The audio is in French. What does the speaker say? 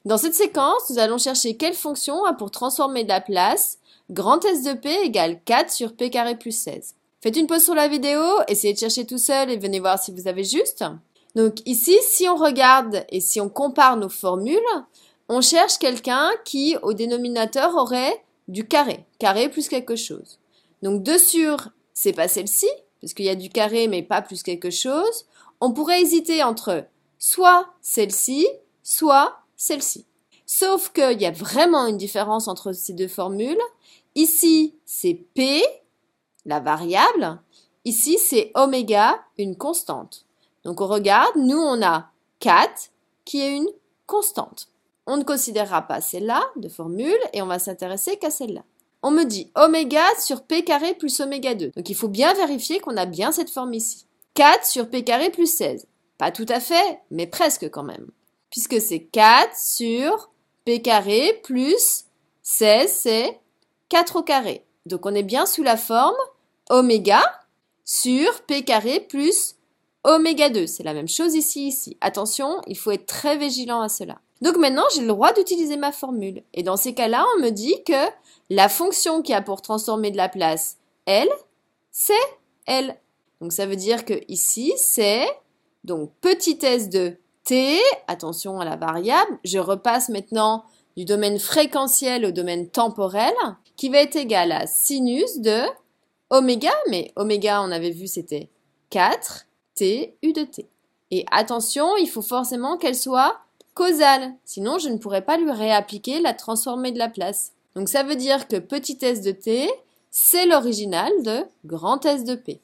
Dans cette séquence, nous allons chercher quelle fonction a pour transformer de la place grand S de P égale 4 sur P carré plus 16. Faites une pause sur la vidéo, essayez de chercher tout seul et venez voir si vous avez juste. Donc ici, si on regarde et si on compare nos formules, on cherche quelqu'un qui, au dénominateur, aurait du carré. Carré plus quelque chose. Donc 2 sur, c'est pas celle-ci, parce qu'il y a du carré mais pas plus quelque chose. On pourrait hésiter entre soit celle-ci, soit celle-ci. Sauf qu'il y a vraiment une différence entre ces deux formules. Ici, c'est P, la variable. Ici, c'est oméga, une constante. Donc on regarde, nous on a 4 qui est une constante. On ne considérera pas celle-là de formule et on va s'intéresser qu'à celle-là. On me dit oméga sur P carré plus oméga 2. Donc il faut bien vérifier qu'on a bien cette forme ici. 4 sur P carré plus 16. Pas tout à fait, mais presque quand même. Puisque c'est 4 sur P carré plus 16, c'est 4 au carré. Donc on est bien sous la forme oméga sur P carré plus oméga 2. C'est la même chose ici. Attention, il faut être très vigilant à cela. Donc maintenant, j'ai le droit d'utiliser ma formule. Et dans ces cas-là, on me dit que la fonction qui a pour transformer de la place L, c'est L. Donc ça veut dire que ici, c'est donc petit s de t, attention à la variable, je repasse maintenant du domaine fréquentiel au domaine temporel, qui va être égal à sinus de oméga, mais oméga, on avait vu, c'était 4 t u de t. Et attention, il faut forcément qu'elle soit causale, sinon je ne pourrais pas lui réappliquer la transformée de la place. Donc ça veut dire que petit s de t, c'est l'original de grand S de P.